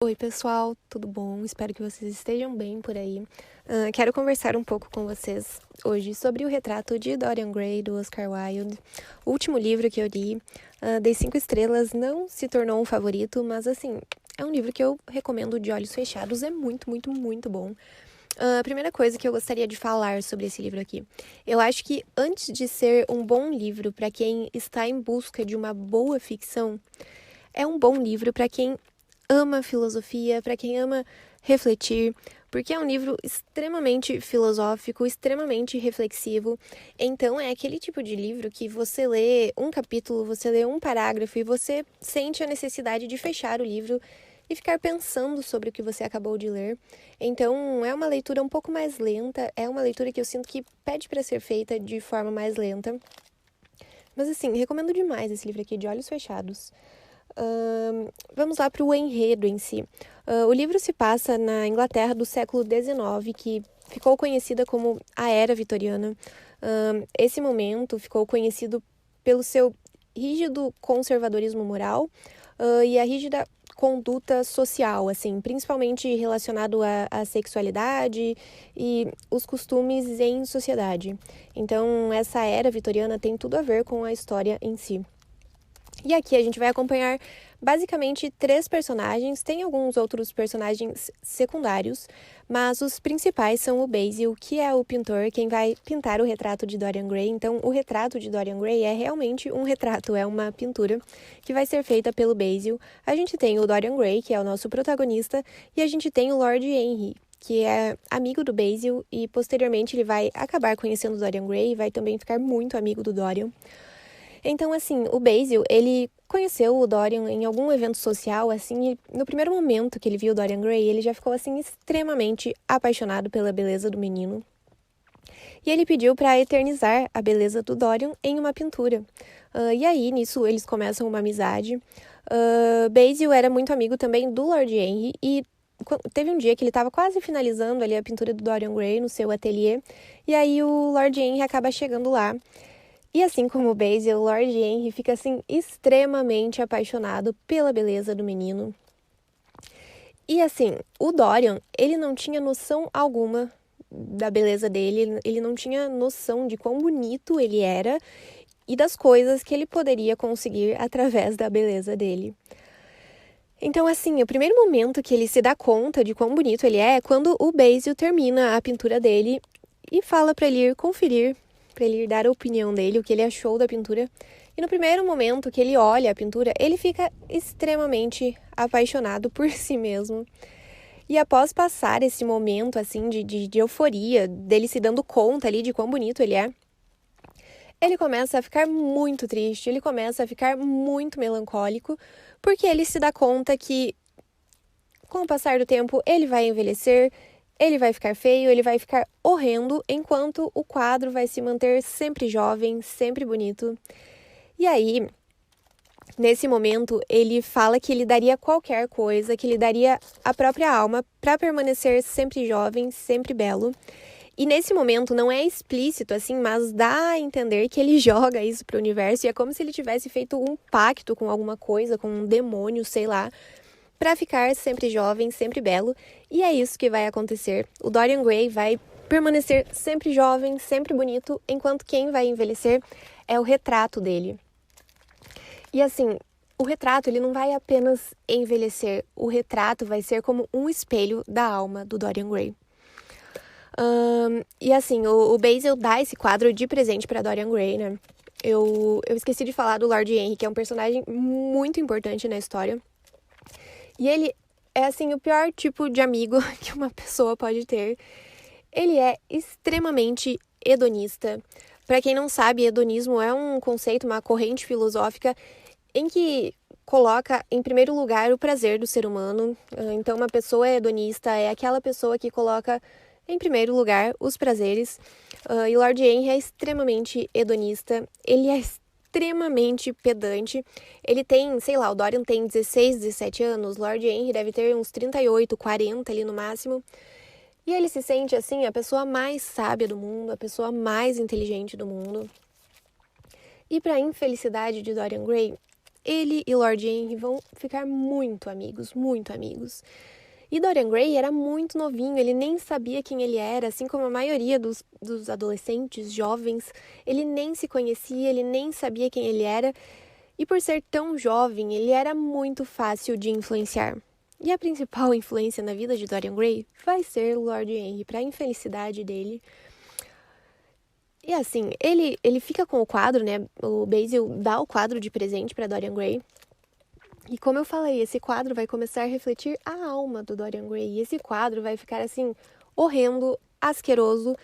Oi, pessoal, tudo bom? Espero que vocês estejam bem por aí. Quero conversar um pouco com vocês hoje sobre o retrato de Dorian Gray, do Oscar Wilde. O último livro que eu li, dei 5 estrelas, não se tornou um favorito, mas assim, é um livro que eu recomendo de olhos fechados, é muito, muito, muito bom. A primeira coisa que eu gostaria de falar sobre esse livro aqui. Eu acho que antes de ser um bom livro para quem está em busca de uma boa ficção, é um bom livro para quem ama filosofia, para quem ama refletir, porque é um livro extremamente filosófico, extremamente reflexivo. Então é aquele tipo de livro que você lê um capítulo, você lê um parágrafo e você sente a necessidade de fechar o livro e ficar pensando sobre o que você acabou de ler. Então é uma leitura um pouco mais lenta, é uma leitura que eu sinto que pede para ser feita de forma mais lenta. Mas assim, recomendo demais esse livro aqui, de olhos fechados. Vamos lá para o enredo em si. O livro se passa na Inglaterra do século XIX, que ficou conhecida como a Era Vitoriana. Esse momento ficou conhecido pelo seu rígido conservadorismo moral e a rígida conduta social, assim, principalmente relacionado à sexualidade e os costumes em sociedade. Então, essa Era Vitoriana tem tudo a ver com a história em si. E aqui a gente vai acompanhar basicamente 3 personagens, tem alguns outros personagens secundários, mas os principais são o Basil, que é o pintor, quem vai pintar o retrato de Dorian Gray. Então, o retrato de Dorian Gray é realmente um retrato, é uma pintura que vai ser feita pelo Basil. A gente tem o Dorian Gray, que é o nosso protagonista, e a gente tem o Lord Henry, que é amigo do Basil, e posteriormente ele vai acabar conhecendo o Dorian Gray e vai também ficar muito amigo do Dorian. Então, assim, o Basil, ele conheceu o Dorian em algum evento social, assim, e no primeiro momento que ele viu o Dorian Gray, ele já ficou, assim, extremamente apaixonado pela beleza do menino. E ele pediu para eternizar a beleza do Dorian em uma pintura. E aí, nisso, eles começam uma amizade. Basil era muito amigo também do Lord Henry e teve um dia que ele estava quase finalizando ali a pintura do Dorian Gray no seu ateliê. E aí o Lord Henry acaba chegando lá. E assim como o Basil, o Lord Henry fica assim extremamente apaixonado pela beleza do menino. E assim, o Dorian, ele não tinha noção alguma da beleza dele, ele não tinha noção de quão bonito ele era e das coisas que ele poderia conseguir através da beleza dele. Então, assim, o primeiro momento que ele se dá conta de quão bonito ele é quando o Basil termina a pintura dele e fala para ele ir conferir, para ele ir dar a opinião dele, o que ele achou da pintura. E no primeiro momento que ele olha a pintura, ele fica extremamente apaixonado por si mesmo. E após passar esse momento, assim, de euforia, dele se dando conta ali de quão bonito ele começa a ficar muito triste, ele começa a ficar muito melancólico, porque ele se dá conta que, com o passar do tempo, ele vai envelhecer, ele vai ficar feio, ele vai ficar horrendo, enquanto o quadro vai se manter sempre jovem, sempre bonito. E aí, nesse momento, ele fala que ele daria qualquer coisa, que ele daria a própria alma para permanecer sempre jovem, sempre belo. E nesse momento não é explícito assim, mas dá a entender que ele joga isso pro universo e é como se ele tivesse feito um pacto com alguma coisa, com um demônio, sei lá, para ficar sempre jovem, sempre belo. E é isso que vai acontecer. O Dorian Gray vai permanecer sempre jovem, sempre bonito, enquanto quem vai envelhecer é o retrato dele. E assim, o retrato ele não vai apenas envelhecer, o retrato vai ser como um espelho da alma do Dorian Gray. E assim, o Basil dá esse quadro de presente para Dorian Gray, né? Eu esqueci de falar do Lord Henry, que é um personagem muito importante na história. E ele é, assim, o pior tipo de amigo que uma pessoa pode ter. Ele é extremamente hedonista. Para quem não sabe, hedonismo é um conceito, uma corrente filosófica em que coloca em primeiro lugar o prazer do ser humano. Então, uma pessoa hedonista é aquela pessoa que coloca em primeiro lugar os prazeres. E o Lord Henry é extremamente hedonista. Ele é extremamente pedante. Ele tem, sei lá, o Dorian tem 16, 17 anos. Lord Henry deve ter uns 38, 40 ali no máximo. E ele se sente, assim, a pessoa mais sábia do mundo, a pessoa mais inteligente do mundo. E para a infelicidade de Dorian Gray, ele e Lord Henry vão ficar muito amigos, muito amigos. E Dorian Gray era muito novinho, ele nem sabia quem ele era, assim como a maioria dos adolescentes, jovens, ele nem se conhecia, ele nem sabia quem ele era. E por ser tão jovem, ele era muito fácil de influenciar. E a principal influência na vida de Dorian Gray vai ser Lord Henry, para a infelicidade dele. E assim, ele fica com o quadro, né? O Basil dá o quadro de presente para Dorian Gray. E como eu falei, esse quadro vai começar a refletir a alma do Dorian Gray. E esse quadro vai ficar assim, horrendo, asqueroso.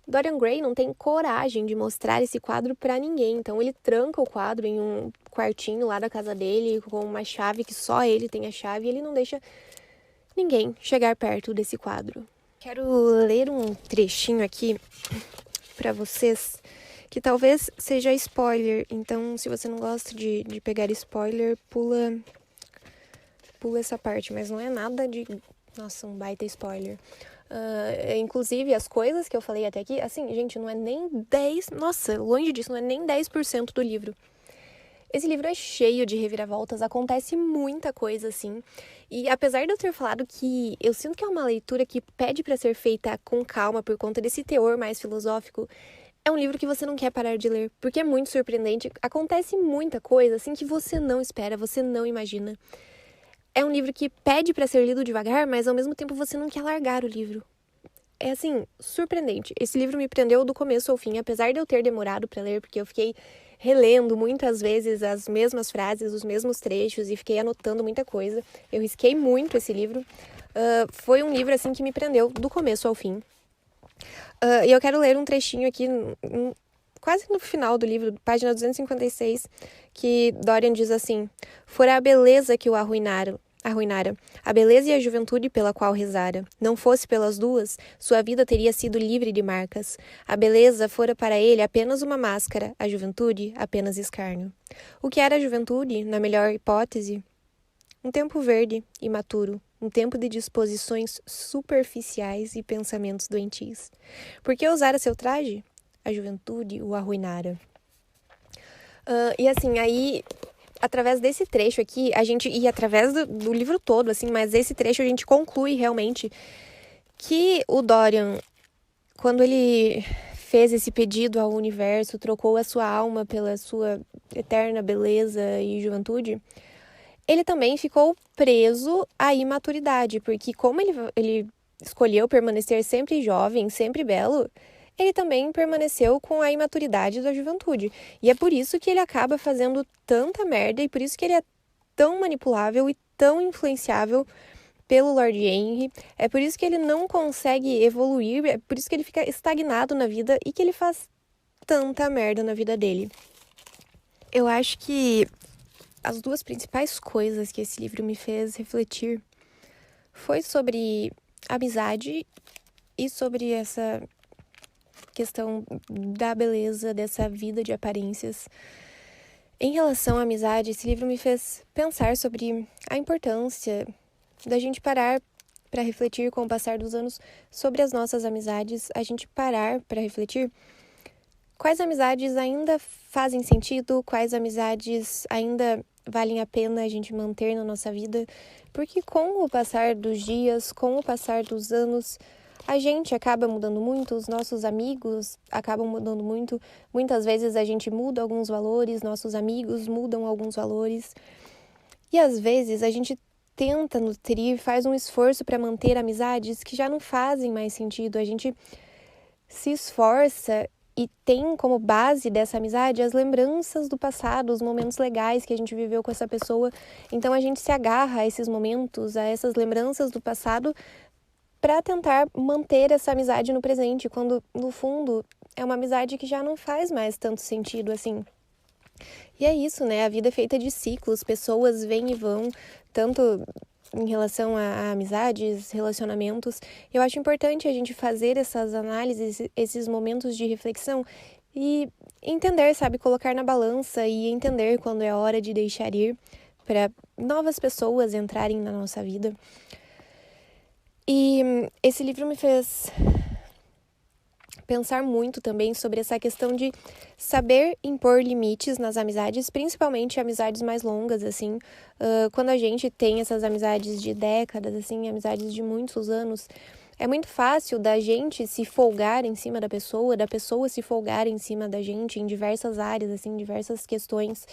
Dorian Gray não tem coragem de mostrar esse quadro para ninguém. Então ele tranca o quadro em um quartinho lá da casa dele, com uma chave que só ele tem a chave. E ele não deixa ninguém chegar perto desse quadro. Quero ler um trechinho aqui para vocês, que talvez seja spoiler, então se você não gosta de pegar spoiler, pula essa parte, mas não é nada de, nossa, um baita spoiler. Inclusive, as coisas que eu falei até aqui, assim, gente, não é nem 10, nossa, longe disso, não é nem 10% do livro. Esse livro é cheio de reviravoltas, acontece muita coisa, assim, e apesar de eu ter falado que eu sinto que é uma leitura que pede para ser feita com calma por conta desse teor mais filosófico, é um livro que você não quer parar de ler, porque é muito surpreendente. Acontece muita coisa, assim, que você não espera, você não imagina. É um livro que pede para ser lido devagar, mas ao mesmo tempo você não quer largar o livro. É, assim, surpreendente. Esse livro me prendeu do começo ao fim, apesar de eu ter demorado para ler, porque eu fiquei relendo muitas vezes as mesmas frases, os mesmos trechos, e fiquei anotando muita coisa. Eu risquei muito esse livro. Foi um livro, assim, que me prendeu do começo ao fim. E eu quero ler um trechinho aqui, quase no final do livro, página 256, que Dorian diz assim: fora a beleza que o arruinara, a beleza e a juventude pela qual rezara. Não fosse pelas duas, sua vida teria sido livre de marcas. A beleza fora para ele apenas uma máscara, a juventude apenas escárnio. O que era a juventude, na melhor hipótese? Um tempo verde, imaturo, um tempo de disposições superficiais e pensamentos doentios. Por que usara seu traje? A juventude o arruinara. E assim, aí, através desse trecho aqui, e através do livro todo, assim, mas esse trecho a gente conclui realmente que o Dorian, quando ele fez esse pedido ao universo, trocou a sua alma pela sua eterna beleza e juventude, ele também ficou preso à imaturidade, porque como ele escolheu permanecer sempre jovem, sempre belo, ele também permaneceu com a imaturidade da juventude. E é por isso que ele acaba fazendo tanta merda, e por isso que ele é tão manipulável e tão influenciável pelo Lord Henry. É por isso que ele não consegue evoluir, é por isso que ele fica estagnado na vida e que ele faz tanta merda na vida dele. Eu acho que as duas principais coisas que esse livro me fez refletir foi sobre amizade e sobre essa questão da beleza, dessa vida de aparências. Em relação à amizade, esse livro me fez pensar sobre a importância da gente parar para refletir com o passar dos anos sobre as nossas amizades, a gente parar para refletir quais amizades ainda fazem sentido, quais amizades ainda valem a pena a gente manter na nossa vida, porque com o passar dos dias, com o passar dos anos, a gente acaba mudando muito, os nossos amigos acabam mudando muito, muitas vezes a gente muda alguns valores, nossos amigos mudam alguns valores, e às vezes a gente tenta nutrir, faz um esforço para manter amizades que já não fazem mais sentido, a gente se esforça e tem como base dessa amizade as lembranças do passado, os momentos legais que a gente viveu com essa pessoa. Então a gente se agarra a esses momentos, a essas lembranças do passado para tentar manter essa amizade no presente, quando no fundo é uma amizade que já não faz mais tanto sentido assim. E é isso, né? A vida é feita de ciclos, pessoas vêm e vão, tanto em relação a amizades, relacionamentos. Eu acho importante a gente fazer essas análises, esses momentos de reflexão e entender, sabe, colocar na balança e entender quando é hora de deixar ir para novas pessoas entrarem na nossa vida. E esse livro me fez pensar muito também sobre essa questão de saber impor limites nas amizades, principalmente amizades mais longas, assim. Quando a gente tem essas amizades de décadas, assim, amizades de muitos anos, é muito fácil da gente se folgar em cima da pessoa se folgar em cima da gente em diversas áreas, assim, diversas questões.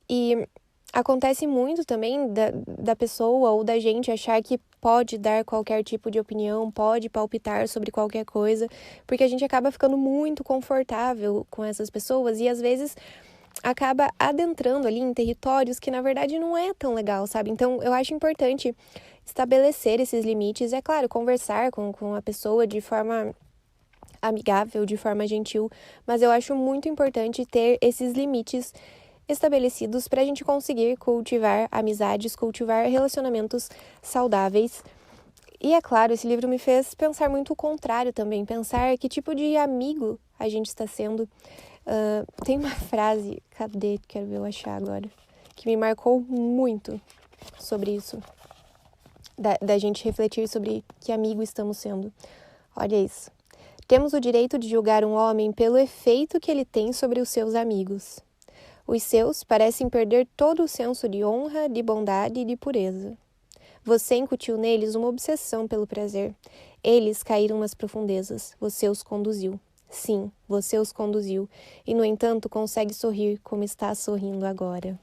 E acontece muito também da pessoa ou da gente achar que pode dar qualquer tipo de opinião, pode palpitar sobre qualquer coisa, porque a gente acaba ficando muito confortável com essas pessoas e às vezes acaba adentrando ali em territórios que na verdade não é tão legal, sabe? Então eu acho importante estabelecer esses limites, é claro, conversar com a pessoa de forma amigável, de forma gentil, mas eu acho muito importante ter esses limites estabelecidos para a gente conseguir cultivar amizades, cultivar relacionamentos saudáveis. E é claro, esse livro me fez pensar muito o contrário também, pensar que tipo de amigo a gente está sendo. Tem uma frase, cadê? Quero ver eu achar agora, que me marcou muito sobre isso, da gente refletir sobre que amigo estamos sendo. Olha isso. Temos o direito de julgar um homem pelo efeito que ele tem sobre os seus amigos. Os seus parecem perder todo o senso de honra, de bondade e de pureza. Você incutiu neles uma obsessão pelo prazer. Eles caíram nas profundezas. Você os conduziu. Sim, você os conduziu. E, no entanto, consegue sorrir como está sorrindo agora.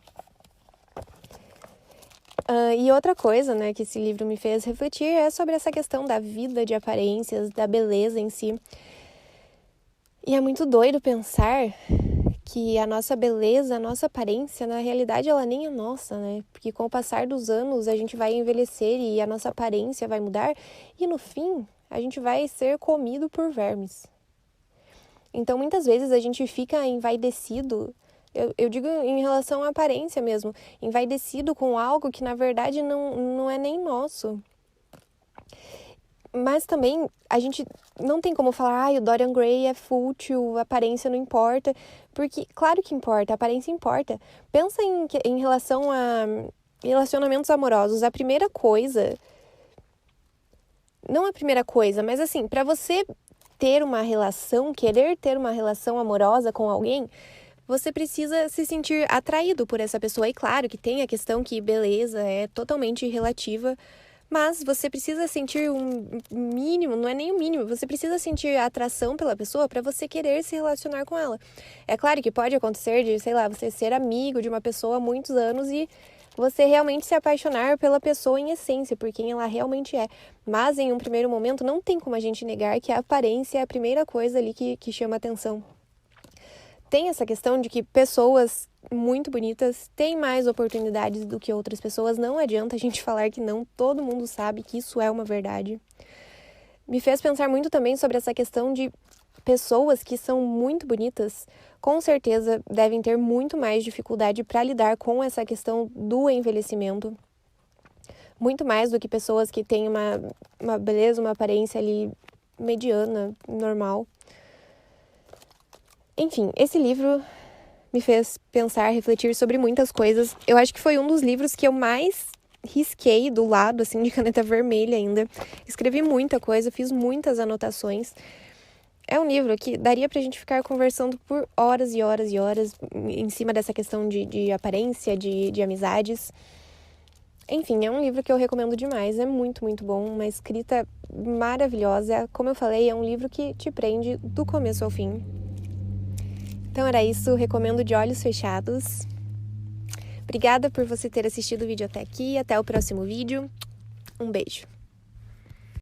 E outra coisa, né, que esse livro me fez refletir é sobre essa questão da vida, de aparências, da beleza em si. E é muito doido pensar que a nossa beleza, a nossa aparência, na realidade, ela nem é nossa, né? Porque com o passar dos anos, a gente vai envelhecer e a nossa aparência vai mudar e, no fim, a gente vai ser comido por vermes. Então, muitas vezes, a gente fica envaidecido, eu digo em relação à aparência mesmo, envaidecido com algo que, na verdade, não é nem nosso. Mas também a gente não tem como falar, o Dorian Gray é fútil, a aparência não importa, porque claro que importa, a aparência importa. Pensa em relação a relacionamentos amorosos, a primeira coisa, não a primeira coisa, mas assim, para você ter uma relação, querer ter uma relação amorosa com alguém, você precisa se sentir atraído por essa pessoa. E claro que tem a questão que beleza é totalmente relativa, mas você precisa sentir um mínimo, não é nem o mínimo, você precisa sentir atração pela pessoa para você querer se relacionar com ela. É claro que pode acontecer de, sei lá, você ser amigo de uma pessoa há muitos anos e você realmente se apaixonar pela pessoa em essência, por quem ela realmente é. Mas em um primeiro momento não tem como a gente negar que a aparência é a primeira coisa ali que chama atenção. Tem essa questão de que pessoas muito bonitas têm mais oportunidades do que outras pessoas. Não adianta a gente falar que não, todo mundo sabe que isso é uma verdade. Me fez pensar muito também sobre essa questão de pessoas que são muito bonitas, com certeza devem ter muito mais dificuldade para lidar com essa questão do envelhecimento. Muito mais do que pessoas que têm uma beleza, uma aparência ali mediana, normal. Enfim, esse livro me fez pensar, refletir sobre muitas coisas. Eu acho que foi um dos livros que eu mais risquei do lado, assim, de caneta vermelha ainda. Escrevi muita coisa, fiz muitas anotações. É um livro que daria pra gente ficar conversando por horas e horas e horas em cima dessa questão de aparência, de amizades. Enfim, é um livro que eu recomendo demais. É muito, muito bom. Uma escrita maravilhosa. Como eu falei, é um livro que te prende do começo ao fim. Então era isso, recomendo de olhos fechados. Obrigada por você ter assistido o vídeo até aqui, até o próximo vídeo. Um beijo.